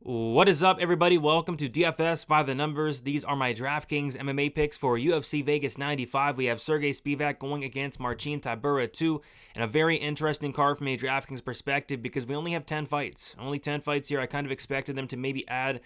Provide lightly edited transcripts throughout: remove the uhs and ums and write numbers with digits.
What is up, everybody? Welcome to DFS by the Numbers. These are my Draftkings MMA picks for UFC Vegas 95. We have Sergey Spivak going against Marcin Tybura 2, and a very interesting card from a Draftkings perspective because we only have 10 fights. Only 10 fights here. I kind of expected them to maybe add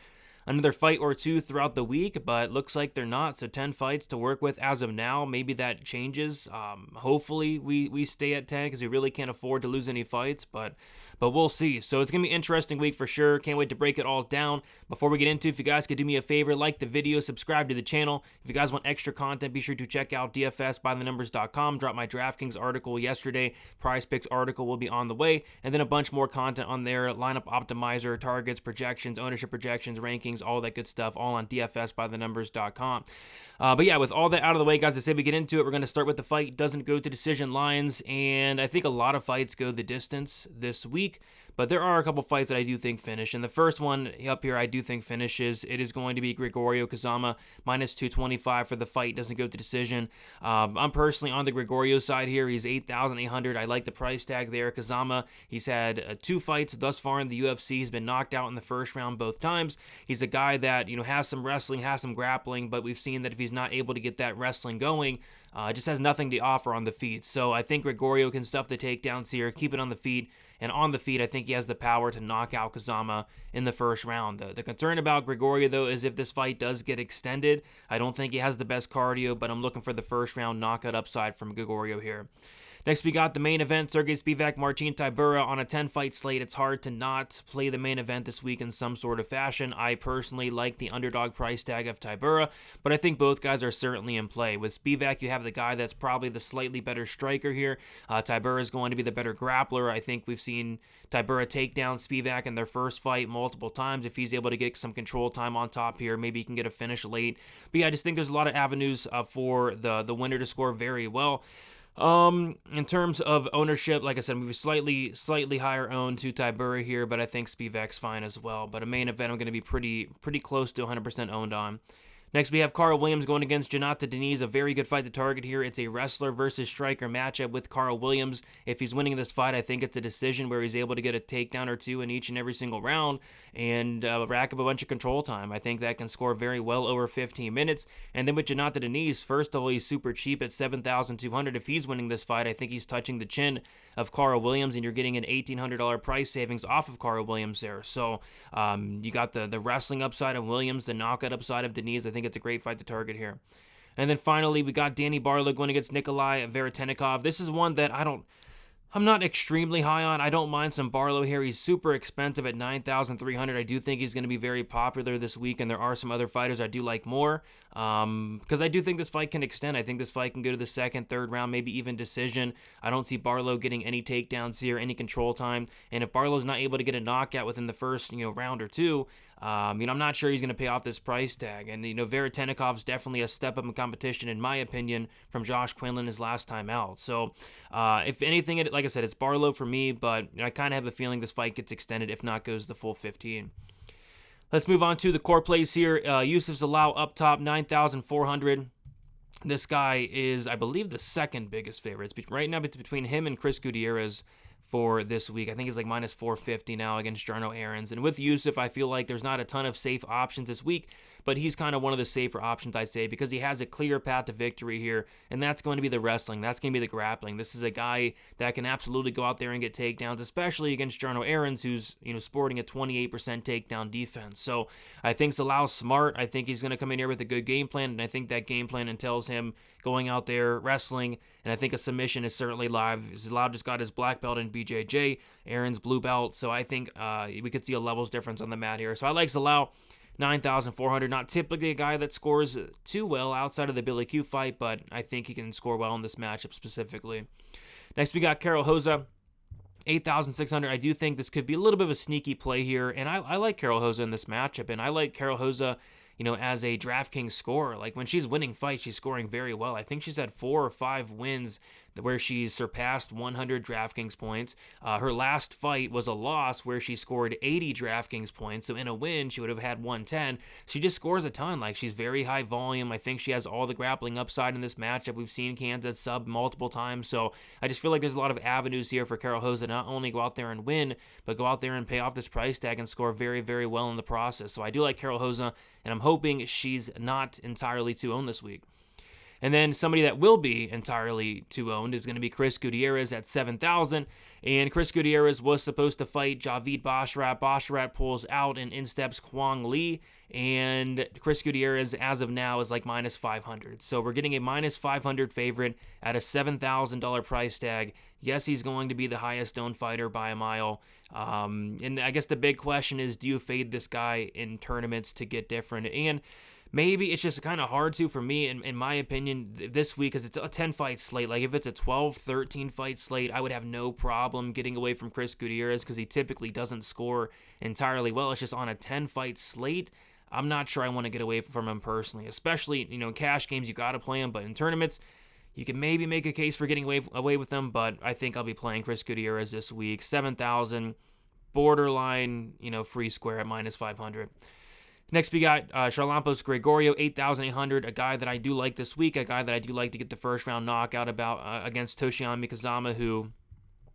another fight or two throughout the week, but looks like they're not. So 10 fights to work with as of now. Maybe that changes. Hopefully we stay at 10 because we really can't afford to lose any fights, but we'll see. So it's going to be an interesting week for sure. Can't wait to break it all down. Before we get into it, if you guys could do me a favor, like the video, subscribe to the channel. If you guys want extra content, be sure to check out dfsbythenumbers.com. Dropped my DraftKings article yesterday. Prize Picks article will be on the way. And then a bunch more content on there. Lineup optimizer, targets, projections, ownership projections, rankings, all that good stuff, all on dfsbythenumbers.com. But yeah, with all that out of the way, guys, I say we get into it. We're going to start with the fight. Doesn't go to decision lines, and I think a lot of fights go the distance this week, but there are a couple fights that I do think finish, and the first one up here I do think finishes. It is going to be Gregorio Kazama, minus 225 for the fight. Doesn't go to decision. I'm personally on the Gregorio side here. He's 8,800. I like the price tag there. Kazama, he's had 2 fights thus far in the UFC. He's been knocked out in the first round both times. He's a guy that, has some wrestling, has some grappling, but we've seen that if he's not able to get that wrestling going, just has nothing to offer on the feet. So I think Gregorio can stuff the takedowns here, keep it on the feet, and on the feet, I think he has the power to knock out Kazama in the first round. The concern about Gregorio, though, is if this fight does get extended, I don't think he has the best cardio, but I'm looking for the first round knockout upside from Gregorio here. Next, we got the main event, Sergey Spivak, Marcin Tybura on a 10-fight slate. It's hard to not play the main event this week in some sort of fashion. I personally like the underdog price tag of Tybura, but I think both guys are certainly in play. With Spivak, you have the guy that's probably the slightly better striker here. Tybura is going to be the better grappler. I think we've seen Tybura take down Spivak in their first fight multiple times. If he's able to get some control time on top here, maybe he can get a finish late. But yeah, I just think there's a lot of avenues for the winner to score very well. In terms of ownership, like I said, we slightly higher owned to Tybura here, but I think Spivak's fine as well. But a main event I'm going to be pretty close to 100% owned on. Next, we have Carl Williams going against Jonathan Diniz, a very good fight to target here. It's a wrestler versus striker matchup with Carl Williams. If he's winning this fight, I think it's a decision where he's able to get a takedown or two in each and every single round and rack up a bunch of control time. I think that can score very well over 15 minutes. And then with Jonathan Diniz, first of all, he's super cheap at 7,200. If he's winning this fight, I think he's touching the chin of Carl Williams, and you're getting an $1,800 price savings off of Carl Williams there. So you got the wrestling upside of Williams, the knockout upside of Diniz. I think it's a great fight to target here. And then finally, we got Danny Barlow going against Nikolai Veretennikov. This is one that I'm not extremely high on. I don't mind some Barlow here. He's super expensive at 9,300. I do think he's going to be very popular this week, and there are some other fighters I do like more because I do think this fight can extend. I think this fight can go to the second, third round, maybe even decision. I don't see Barlow getting any takedowns here, any control time, and if Barlow's not able to get a knockout within the first round or two, I'm not sure he's going to pay off this price tag. And, Veretennikov's definitely a step up in competition, in my opinion, from Josh Quinlan his last time out. So, if anything, like I said, it's Barlow for me, but I kind of have a feeling this fight gets extended, if not goes the full 15. Let's move on to the core plays here. Yusuf Zalal up top, 9,400. This guy is, I believe, the second biggest favorite. Right now, it's between him and Chris Gutierrez for this week. I think he's like minus 450 now against Jarno Aarons. And with Yusuf, I feel like there's not a ton of safe options this week, but he's kind of one of the safer options, I'd say, because he has a clear path to victory here, and that's going to be the wrestling. That's going to be the grappling. This is a guy that can absolutely go out there and get takedowns, especially against Jarno Aarons, who's sporting a 28% takedown defense. So I think Zalal's smart. I think he's going to come in here with a good game plan, and I think that game plan entails him going out there wrestling, and I think a submission is certainly live. Zalal just got his black belt in BJJ, Aaron's blue belt, so I think we could see a levels difference on the mat here. So I like Zalal, 9,400. Not typically a guy that scores too well outside of the Billy Q fight, but I think he can score well in this matchup specifically. Next, we got Karol Rosa, 8,600. I do think this could be a little bit of a sneaky play here, and I like Karol Rosa in this matchup, and I like Karol Rosa as a DraftKings scorer. Like when she's winning fights, she's scoring very well. I think she's had 4 or 5 wins where she's surpassed 100 DraftKings points. Her last fight was a loss where she scored 80 DraftKings points. So in a win, she would have had 110. She just scores a ton. Like, she's very high volume. I think she has all the grappling upside in this matchup. We've seen Kansas sub multiple times. So I just feel like there's a lot of avenues here for Carol Hoza to not only go out there and win, but go out there and pay off this price tag and score very, very well in the process. So I do like Carol Hoza, and I'm hoping she's not entirely too owned this week. And then somebody that will be entirely too owned is going to be Chris Gutierrez at 7,000. And Chris Gutierrez was supposed to fight Javid Basharat. Basharat pulls out and in steps Kwang Lee. And Chris Gutierrez, as of now, is like minus 500. So we're getting a minus 500 favorite at a $7,000 price tag. Yes, he's going to be the highest owned fighter by a mile. And I guess the big question is, do you fade this guy in tournaments to get different? And maybe it's just kind of hard to, for me, in my opinion, this week, because it's a 10-fight slate. Like, if it's a 12, 13-fight slate, I would have no problem getting away from Chris Gutierrez because he typically doesn't score entirely well. It's just on a 10-fight slate, I'm not sure I want to get away from him personally, especially, in cash games, you got to play him, but in tournaments, you can maybe make a case for getting away with him, but I think I'll be playing Chris Gutierrez this week. 7,000, borderline, free square at minus 500. Next, we got Charlampos Gregorio, 8,800, a guy that I do like this week, a guy that I do like to get the first-round knockout against Toshiyan Mikazama, who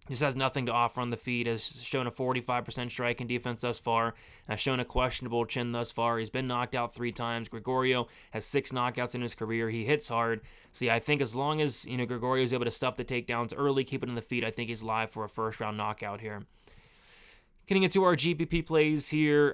just has nothing to offer on the feet, has shown a 45% striking defense thus far, has shown a questionable chin thus far. He's been knocked out 3 times. Gregorio has 6 knockouts in his career. He hits hard. So, yeah, I think as long as, Gregorio is able to stuff the takedowns early, keep it on the feet, I think he's live for a first-round knockout here. Getting into our GPP plays here,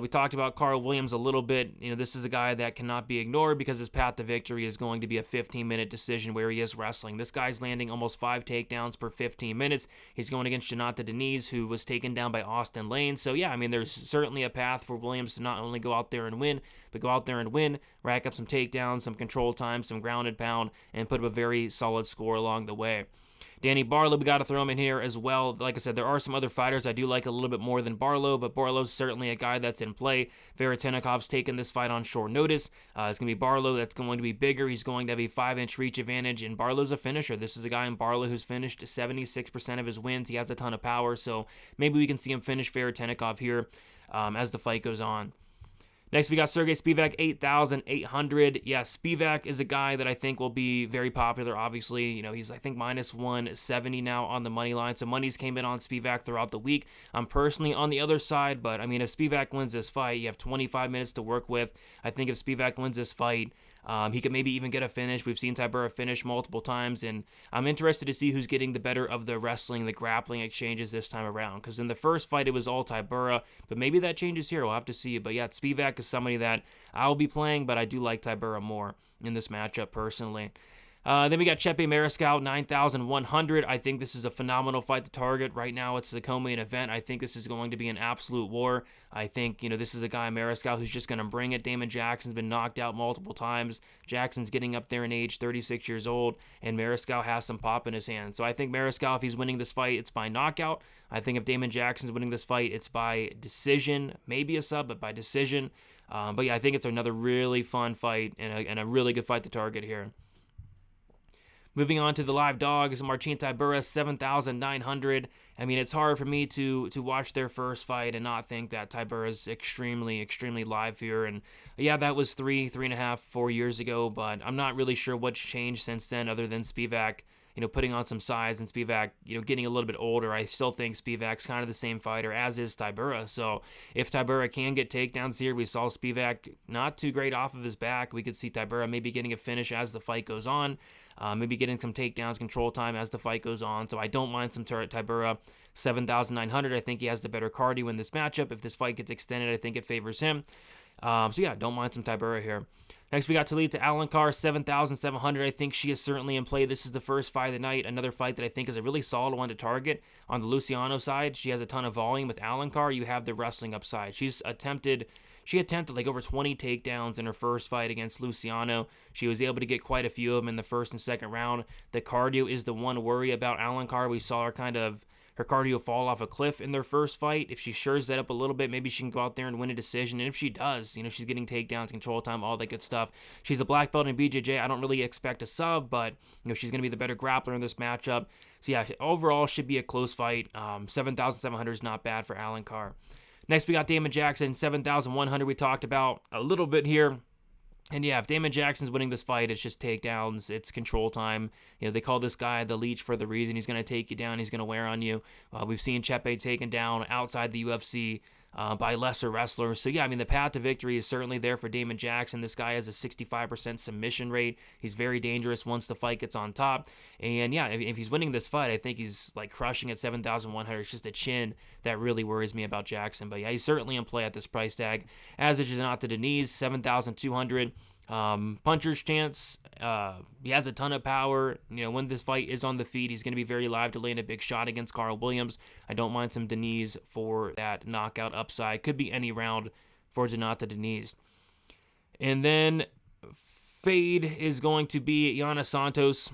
we talked about Carl Williams a little bit. This is a guy that cannot be ignored because his path to victory is going to be a 15-minute decision where he is wrestling. This guy's landing almost 5 takedowns per 15 minutes. He's going against Jonathan Deniz, who was taken down by Austin Lane. So, yeah, there's certainly a path for Williams to not only go out there and win, but go out there and win, rack up some takedowns, some control time, some grounded pound, and put up a very solid score along the way. Danny Barlow, we got to throw him in here as well. Like I said, there are some other fighters I do like a little bit more than Barlow, but Barlow's certainly a guy that's in play. Veretenikov's taken this fight on short notice. It's going to be Barlow that's going to be bigger. He's going to have a 5-inch reach advantage, and Barlow's a finisher. This is a guy in Barlow who's finished 76% of his wins. He has a ton of power, so maybe we can see him finish Veretenikov here as the fight goes on. Next, we got Sergey Spivak, 8,800. Yeah, Spivak is a guy that I think will be very popular, obviously. He's, I think, minus 170 now on the money line. So money's came in on Spivak throughout the week. I'm personally on the other side, but, if Spivak wins this fight, you have 25 minutes to work with. I think if Spivak wins this fight, he could maybe even get a finish. We've seen Tybura finish multiple times, and I'm interested to see who's getting the better of the wrestling, the grappling exchanges this time around. Because in the first fight, it was all Tybura, but maybe that changes here. We'll have to see. But yeah, Spivak is somebody that I'll be playing, but I do like Tybura more in this matchup personally. Then we got Chepe Mariscal, 9,100. I think this is a phenomenal fight to target. Right now, it's the co-main event. I think this is going to be an absolute war. I think, this is a guy, Mariscal, who's just going to bring it. Damon Jackson's been knocked out multiple times. Jackson's getting up there in age, 36 years old, and Mariscal has some pop in his hand. So I think Mariscal, if he's winning this fight, it's by knockout. I think if Damon Jackson's winning this fight, it's by decision. Maybe a sub, but by decision. But yeah, I think it's another really fun fight and a really good fight to target here. Moving on to the live dogs, Marcin Tybura, 7,900. It's hard for me to watch their first fight and not think that Tybura is extremely, extremely live here. And yeah, that was 3.5, 4 years ago, but I'm not really sure what's changed since then other than Spivak, putting on some size and Spivak, getting a little bit older. I still think Spivak's kind of the same fighter as is Tybura. So if Tybura can get takedowns here, we saw Spivak not too great off of his back. We could see Tybura maybe getting a finish as the fight goes on. Maybe getting some takedowns, control time as the fight goes on. So I don't mind some Tybura, 7,900. I think he has the better cardio in this matchup. If this fight gets extended, I think it favors him. So yeah, don't mind some Tybura here. Next, we got Talita Alencar, 7,700. I think she is certainly in play. This is the first fight of the night. Another fight that I think is a really solid one to target. On the Luciano side, she has a ton of volume. With Alencar, you have the wrestling upside. She attempted like over 20 takedowns in her first fight against Luciano. She was able to get quite a few of them in the first and second round. The cardio is the one worry about Alencar. We saw her her cardio fall off a cliff in their first fight. If she shores that up a little bit, maybe she can go out there and win a decision. And if she does, she's getting takedowns, control time, all that good stuff. She's a black belt in BJJ. I don't really expect a sub, but she's going to be the better grappler in this matchup. So yeah, overall should be a close fight. 7,700 is not bad for Alencar. Next, we got Damon Jackson, 7,100. We talked about a little bit here. And yeah, if Damon Jackson's winning this fight, it's just takedowns, it's control time. They call this guy the leech for the reason. He's going to take you down, he's going to wear on you. We've seen Chepe taken down outside the UFC by lesser wrestlers. So yeah, the path to victory is certainly there for Damon Jackson. This guy has a 65% submission rate. He's very dangerous once the fight gets on top. And yeah, if he's winning this fight, I think he's like crushing at 7,100. It's just a chin that really worries me about Jackson. But yeah, he's certainly in play at this price tag. As is Jonathan Deniz, 7,200. Puncher's chance, he has a ton of power. When this fight is on the feet, he's going to be very live to land a big shot against Carl Williams. I don't mind some Deniz for that knockout upside. Could be any round for Jonathan Deniz. And then fade is going to be Yana Santos,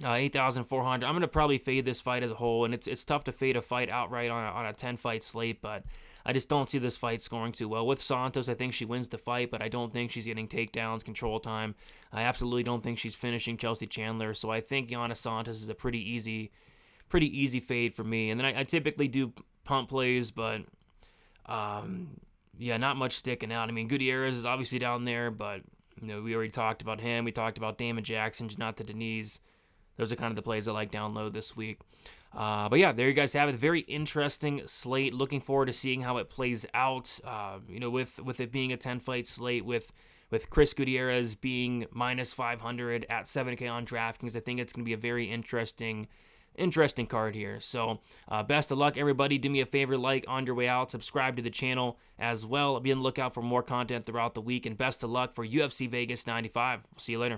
8,400. I'm going to probably fade this fight as a whole, and it's tough to fade a fight outright on a 10-fight slate, but I just don't see this fight scoring too well. With Santos, I think she wins the fight, but I don't think she's getting takedowns, control time. I absolutely don't think she's finishing Chelsea Chandler, so I think Yana Santos is a pretty easy fade for me. And then I typically do pump plays, but yeah, not much sticking out. Gutierrez is obviously down there, but we already talked about him. We talked about Damon Jackson, Jonathan Deniz. Those are kind of the plays I like down low this week. But yeah, there you guys have it. Very interesting slate. Looking forward to seeing how it plays out. With it being a 10-fight slate, with Chris Gutierrez being minus 500 at 7K on DraftKings, I think it's going to be a very interesting card here. So best of luck, everybody. Do me a favor, like on your way out, subscribe to the channel as well. Be on the lookout for more content throughout the week, and best of luck for UFC Vegas 95. See you later.